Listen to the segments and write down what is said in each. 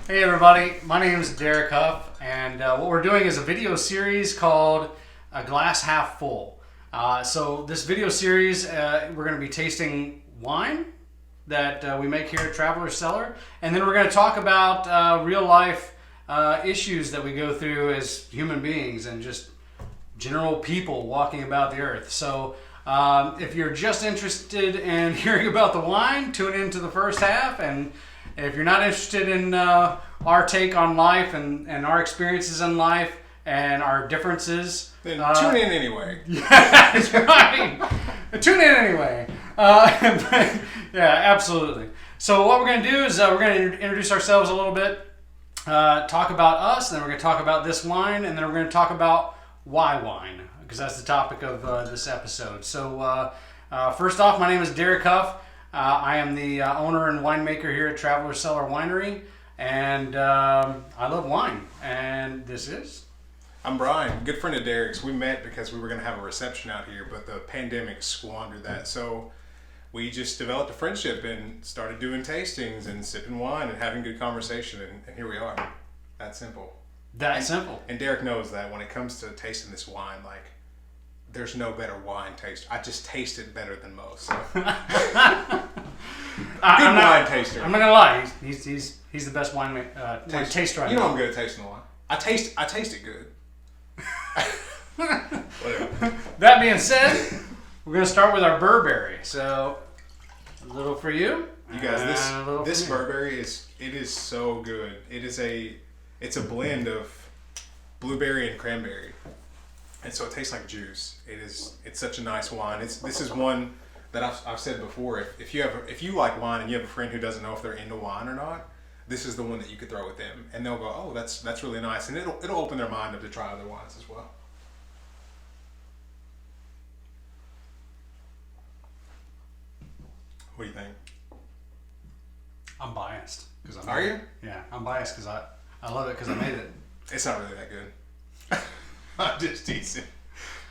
Hey everybody, my name is Derek Huff, and what we're doing is a video series called A Glass Half Full. So this video series, we're going to be tasting wine that we make here at Traveler's Cellar, and then we're going to talk about real life issues that we go through as human beings and just general people walking about the earth. So if you're just interested in hearing about the wine, tune into the first half, and if you're not interested in our take on life and our experiences in life and our differences, then tune in anyway. Yeah, that's right. Tune in anyway. Yeah, absolutely. So what we're going to do is we're going to introduce ourselves a little bit, talk about us, and then we're going to talk about this wine, and then we're going to talk about why wine, because that's the topic of this episode. So first off, my name is Derek Huff. I am the owner and winemaker here at Traveler's Cellar Winery, and I love wine. And this is? I'm Brian, good friend of Derek's. We met because we were going to have a reception out here, but the pandemic squandered that. So we just developed a friendship and started doing tastings and sipping wine and having good conversation, and here we are. That simple. Simple. And Derek knows that when it comes to tasting this wine, there's no better wine taster. I just taste it better than most. So. Wine taster. I'm not gonna lie. He's the best wine taster I know. You know I'm good at tasting the wine. I taste it good. Whatever. That being said, we're gonna start with our Burberry. So a little for you. You guys, this Burberry is so good. It's a blend of blueberry and cranberry. And so it tastes like juice. It's such a nice wine. This is one that I've said before. If you like wine and you have a friend who doesn't know if they're into wine or not, this is the one that you could throw with them, and they'll go, "Oh, that's really nice," and it'll open their mind up to try other wines as well. What do you think? I'm biased because Are you? Yeah, I'm biased because I love it because I made it. It's not really that good. I'm just teasing.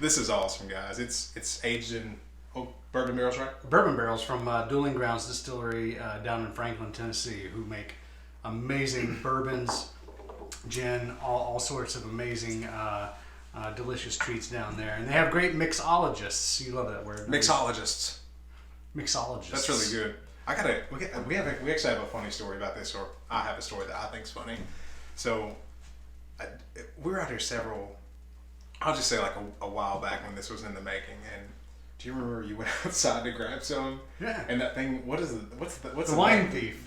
This is awesome, guys. It's aged in bourbon barrels, right? Bourbon barrels from Dueling Grounds Distillery down in Franklin, Tennessee, who make amazing bourbons, gin, all sorts of amazing, delicious treats down there. And they have great mixologists. You love that word. Mixologists. Mixologists. That's really good. We actually have a funny story about this, or I have a story that I think's funny. So we were out here I'll just say a while back when this was in the making, and do you remember you went outside to grab some? Yeah. And that thing, what's the wine thief.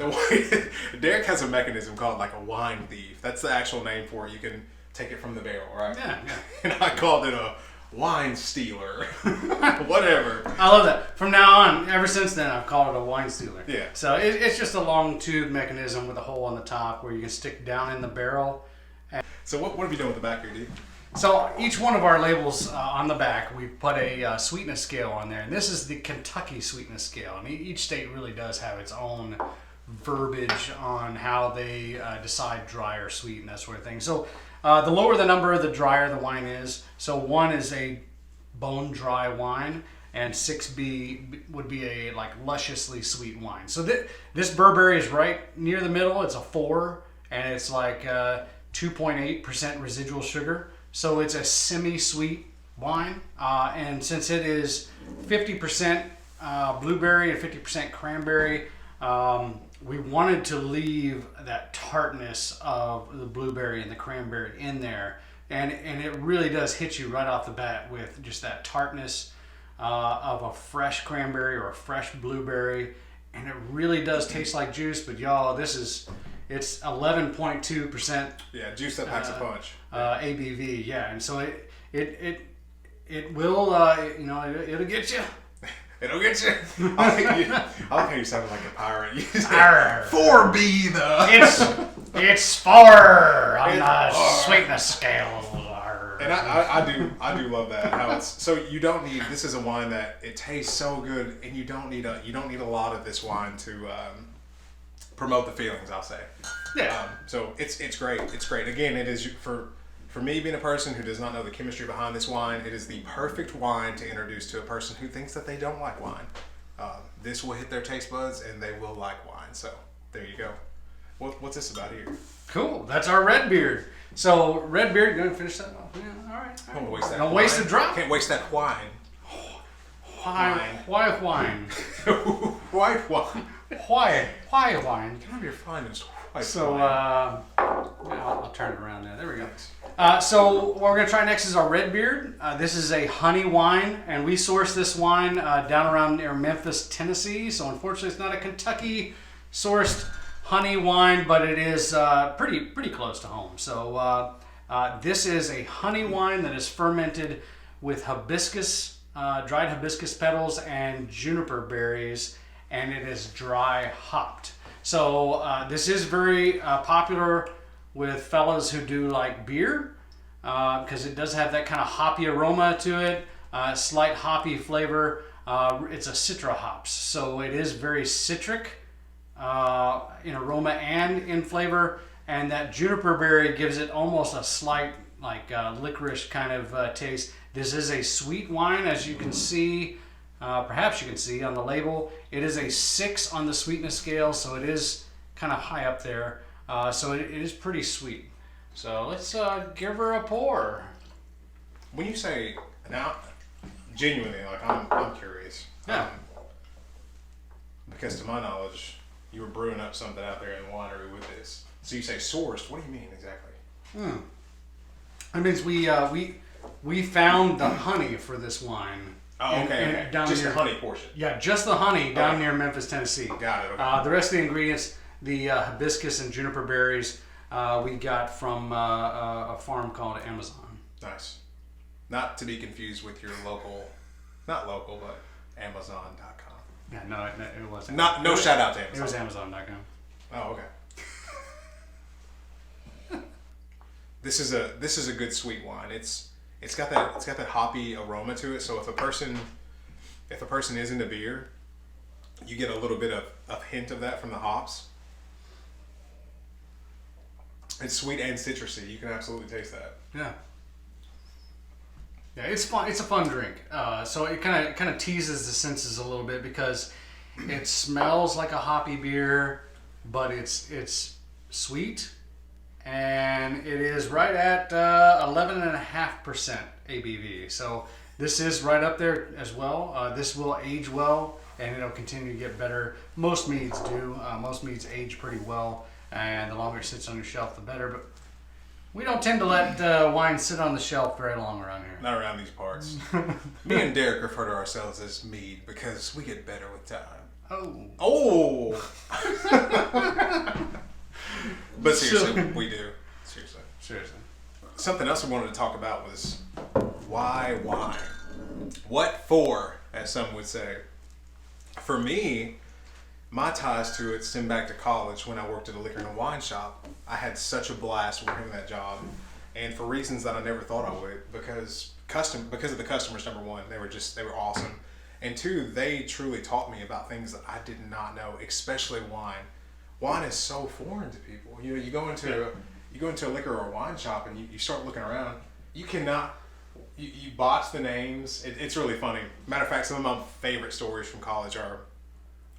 Derek has a mechanism called a wine thief. That's the actual name for it. You can take it from the barrel, right? Yeah. And I called it a wine stealer. Whatever. I love that. From now on, ever since then, I've called it a wine stealer. Yeah. So it's just a long tube mechanism with a hole on the top where you can stick down in the barrel. So what have you done with the back here, dude? So each one of our labels on the back, we put a sweetness scale on there. And this is the Kentucky sweetness scale. And each state really does have its own verbiage on how they decide dry or sweet and that sort of thing. So the lower the number, the drier the wine is. So 1 is a bone dry wine, and 6B would be a lusciously sweet wine. So this Burberry is right near the middle. It's a 4, and it's 2.8% residual sugar. So it's a semi-sweet wine, and since it is 50% blueberry and 50% cranberry, we wanted to leave that tartness of the blueberry and the cranberry in there, and it really does hit you right off the bat with just that tartness of a fresh cranberry or a fresh blueberry, and it really does taste like juice. But y'all, it's 11.2%. Yeah, juice that packs a punch. ABV, yeah, and so it will, it'll get you. It'll get you. I like how you sounded like a pirate. You said, 4B though. It's 4 on the sweetness scale. And I do love that. How it's so you don't need. This is a wine that it tastes so good, and you don't need a lot of this wine to promote the feelings, I'll say. Yeah. So it's great. It's great. Again, it is for me being a person who does not know the chemistry behind this wine. It is the perfect wine to introduce to a person who thinks that they don't like wine. This will hit their taste buds, and they will like wine. So there you go. What's this about here? Cool. That's our red beard. So red beard, you going to finish that off? Yeah, all right. Don't waste that. Don't waste the drop. Can't waste that wine. White wine. White wine. White wine. Can I have your finest white So, wine? yeah, I'll turn it around now. There we go. So what we're going to try next is our red beard. This is a honey wine, and we source this wine down around near Memphis, Tennessee. So unfortunately, it's not a Kentucky-sourced honey wine, but it is pretty close to home. So this is a honey wine that is fermented with hibiscus, dried hibiscus petals and juniper berries, and it is dry hopped. So this is very popular with fellas who do like beer, because it does have that kind of hoppy aroma to it, slight hoppy flavor. It's a citra hops, so it is very citric in aroma and in flavor, and that juniper berry gives it almost a slight like licorice kind of taste. This is a sweet wine, as you can see, perhaps you can see on the label. It is a 6 on the sweetness scale, so it is kind of high up there. So it is pretty sweet. So let's give her a pour. When you say now, genuinely, like I'm curious. Yeah. Because to my knowledge, you were brewing up something out there in the winery with this. So you say sourced. What do you mean exactly? That means we found the honey for this wine. Oh, okay. Just the honey portion. Yeah, just the honey down near Memphis, Tennessee. Got it. Okay. The rest of the ingredients, the hibiscus and juniper berries, we got from a farm called Amazon. Nice. Not to be confused with your local, not local, but Amazon.com. Yeah, no, it wasn't. No shout out to Amazon. It was Amazon.com. Oh, okay. This is a good sweet wine. It's got that hoppy aroma to it. So if a person is into beer, you get a little bit of hint of that from the hops. It's sweet and citrusy. You can absolutely taste that. Yeah. Yeah, it's fun. It's a fun drink. So it kind of teases the senses a little bit because it smells like a hoppy beer, but it's sweet, and it is right at 11.5% ABV. So this is right up there as well. This will age well, and it'll continue to get better. Most meads do. Most meads age pretty well, and the longer it sits on your shelf, the better. But we don't tend to let wine sit on the shelf very long around here. Not around these parts. Me and Derek refer to ourselves as mead because we get better with time. Oh! But seriously, we do. Seriously. Something else we wanted to talk about was why wine? What for, as some would say. For me, my ties to it stem back to college when I worked at a liquor and wine shop. I had such a blast working that job, and for reasons that I never thought I would, because of the customers. Number one, they were awesome, and two, they truly taught me about things that I did not know, especially wine. Wine is so foreign to people. You know, you go into a liquor or a wine shop and you start looking around. You cannot. You botch the names. It's really funny. Matter of fact, some of my favorite stories from college are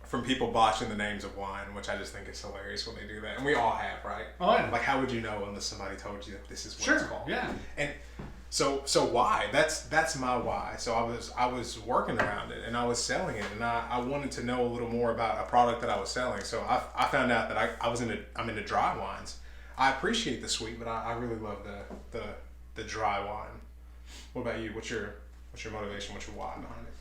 from people botching the names of wine, which I just think is hilarious when they do that. And we all have, right? Oh, yeah. Like, how would you know unless somebody told you that this is what Sure. it's called? Yeah. And so why? That's my why. So I was working around it and I was selling it, and I wanted to know a little more about a product that I was selling. So I found out that I'm into dry wines. I appreciate the sweet, but I really love the dry wine. What about you? What's your motivation? What's your why behind it?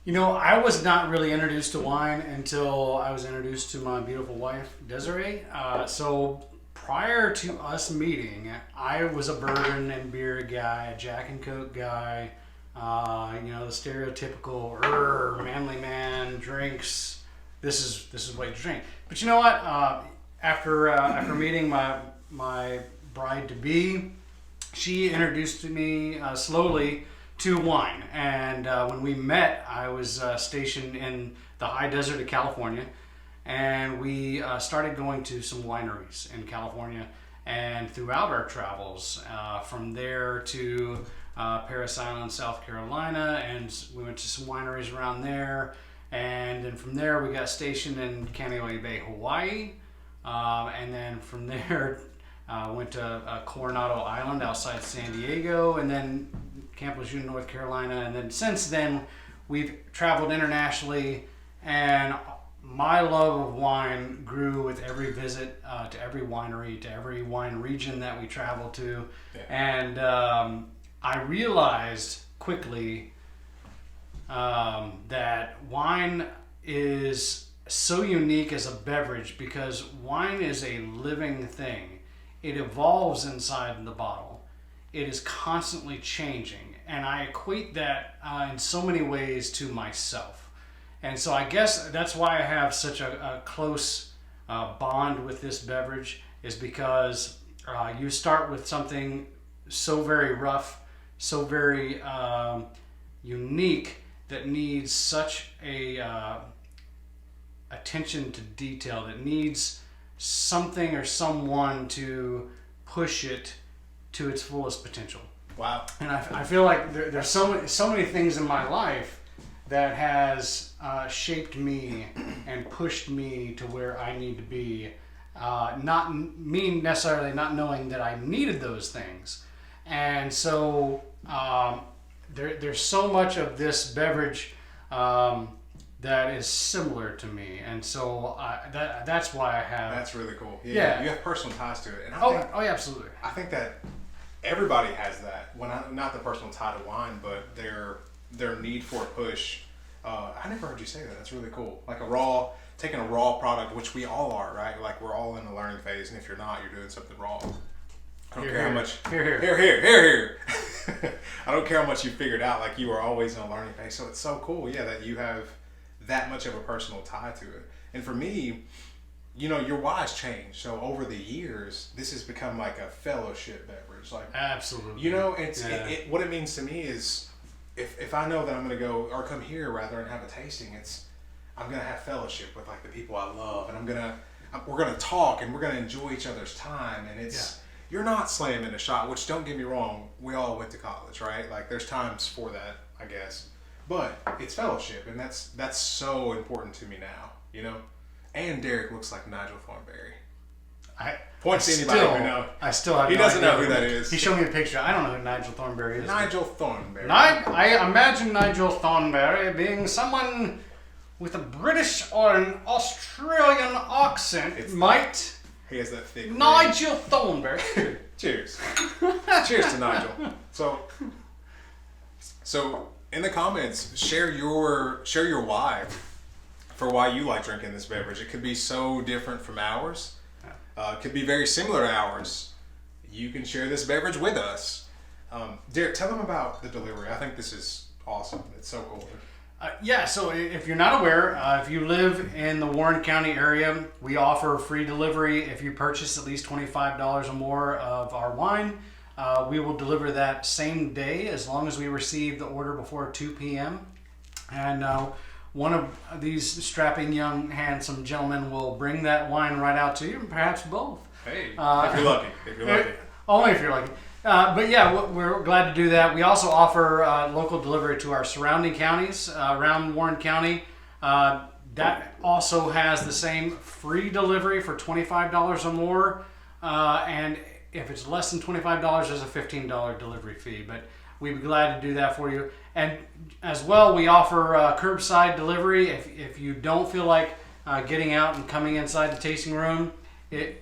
You know, I was not really introduced to wine until I was introduced to my beautiful wife, Desiree. So prior to us meeting, I was a bourbon and beer guy, a Jack and Coke guy. You know, the stereotypical manly man drinks. This is what you drink. But you know what? After meeting my bride to be, she introduced me slowly to wine, and when we met, I was stationed in the high desert of California, and we started going to some wineries in California. And throughout our travels, from there to Parris Island, South Carolina, and we went to some wineries around there, and then from there we got stationed in Kaneohe Bay, Hawaii. And then from there, went to Coronado Island outside San Diego, and then Camp Lejeune, North Carolina. And then since then, we've traveled internationally, and my love of wine grew with every visit to every winery, to every wine region that we traveled to. Yeah. And I realized quickly that wine is so unique as a beverage because wine is a living thing. It evolves inside the bottle. It is constantly changing. And I equate that in so many ways to myself. And so I guess that's why I have such a close bond with this beverage, is because you start with something so very rough, so very unique, that needs such a attention to detail, that needs something or someone to push it to its fullest potential. Wow. And I feel like there's so many things in my life that has shaped me and pushed me to where I need to be. Not me necessarily not knowing that I needed those things. And so there's so much of this beverage that is similar to me. And so that's why I have... That's really cool. Yeah. You have personal ties to it. And Oh, yeah, absolutely. I think that everybody has that. Not the personal tie to wine, but their need for a push. I never heard you say that. That's really cool. Like taking a raw product, which we all are, right? Like we're all in the learning phase, and if you're not, you're doing something wrong. I don't care how much. Here. I don't care how much you figured out. Like you are always in a learning phase. So it's so cool, yeah, that you have that much of a personal tie to it. And for me, your why's changed. So over the years, this has become like a fellowship beverage. Like absolutely. What it means to me is, if I know that I'm going to go or come here rather and have a tasting, I'm going to have fellowship with like the people I love, and we're going to talk and we're going to enjoy each other's time. And you're not slamming a shot, which don't get me wrong, we all went to college, right? Like there's times for that, I guess, but it's fellowship, and that's so important to me now, And Derek looks like Nigel Thornberry. Point to anybody who knows. I still have. He doesn't know who that is. He showed me a picture. I don't know who Nigel Thornberry is. Nigel Thornberry. I imagine Nigel Thornberry being someone with a British or an Australian accent. He has that thick. Nigel Thornberry. Cheers. Cheers to Nigel. So in the comments, share your why for why you like drinking this beverage. It could be so different from ours. It could be very similar to ours. You can share this beverage with us. Derek, tell them about the delivery. I think this is awesome. It's so cool. So if you're not aware, if you live in the Warren County area, we offer free delivery. If you purchase at least $25 or more of our wine, we will deliver that same day as long as we receive the order before 2 p.m. And one of these strapping young handsome gentlemen will bring that wine right out to you, perhaps both. Hey, if you're lucky. Only if you're lucky. But yeah, we're glad to do that. We also offer local delivery to our surrounding counties around Warren County. That also has the same free delivery for $25 or more. And if it's less than $25, there's a $15 delivery fee. But we'd be glad to do that for you. And as well, we offer curbside delivery. If you don't feel like getting out and coming inside the tasting room,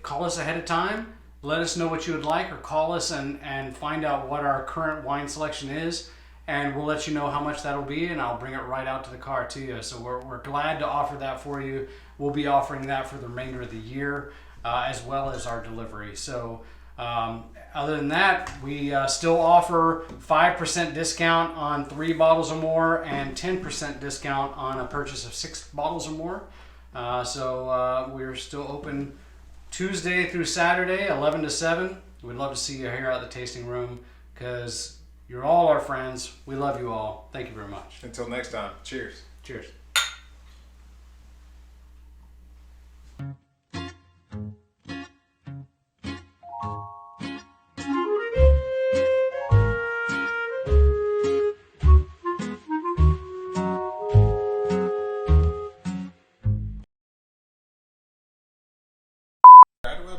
call us ahead of time. Let us know what you would like, or call us and find out what our current wine selection is, and we'll let you know how much that'll be, and I'll bring it right out to the car to you. So we're glad to offer that for you. We'll be offering that for the remainder of the year, as well as our delivery. So other than that, we still offer 5% discount on 3 bottles or more, and 10% discount on a purchase of 6 bottles or more. So we're still open Tuesday through Saturday, 11 to 7. We'd love to see you here at the tasting room, because you're all our friends. We love you all. Thank you very much. Until next time, cheers. Cheers.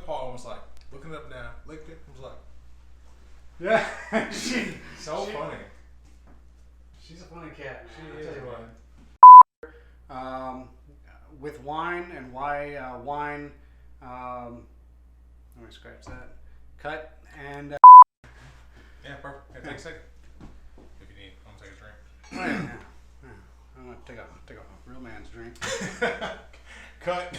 paw and was like looking up now, licked it, and was like, Yeah. So funny. She's a funny cat, man. She I'll is, tell you what. man. With wine and why wine. Let me scratch that. Cut and. Yeah, perfect. Yeah, take a second. If you need, I'm gonna take a drink. Yeah. I'm gonna take a real man's drink. Cut.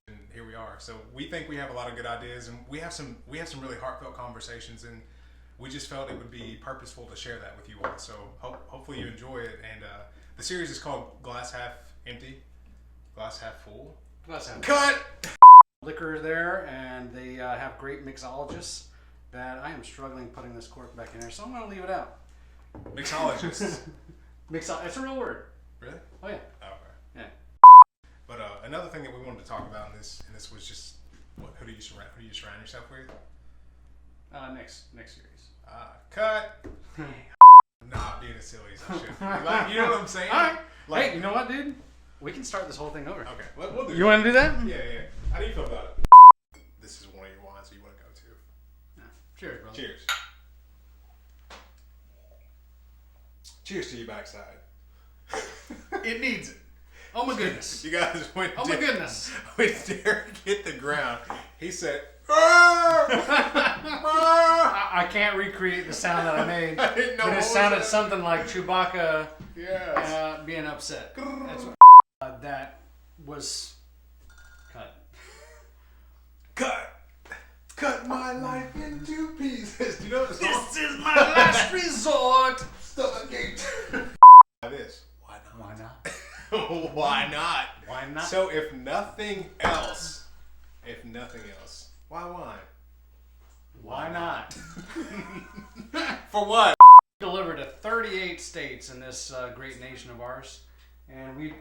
And here we are. So we think we have a lot of good ideas, and we have some really heartfelt conversations, and we just felt it would be purposeful to share that with you all. So hopefully you enjoy it. And the series is called Glass Half Empty, Glass Half Full. Let's have Cut. liquor there, and they have great mixologists. That I am struggling putting this cork back in there, so I'm gonna leave it out. Mixologists. It's a real word. Really? Oh yeah. Okay. Yeah. But another thing that we wanted to talk about in this was just who do you surround yourself with? Next series. Cut. Not being as silly as I should. Like, you know what I'm saying? All right. Like, Hey, you know what, dude? We can start this whole thing over. Okay, we'll do. You want to do that? Yeah. How do you feel about it? This is one of your wines that you want to go to. Yeah. Cheers, brother. Cheers. Cheers to your backside. It needs it. Oh my goodness. You guys, when Oh my goodness. when Derek hit the ground, he said, "Ah! Ah!" I can't recreate the sound that I made, I didn't know but what it was sounded that. something like Chewbacca Yes. being upset. That's that was cut. Cut my life into pieces. Do you know what song? This is my last resort. Stomachache. This. Why not? Why not? Why not? Why not? So if nothing else, why wine? Why not? For what? Delivered to 38 states in this great nation of ours, and we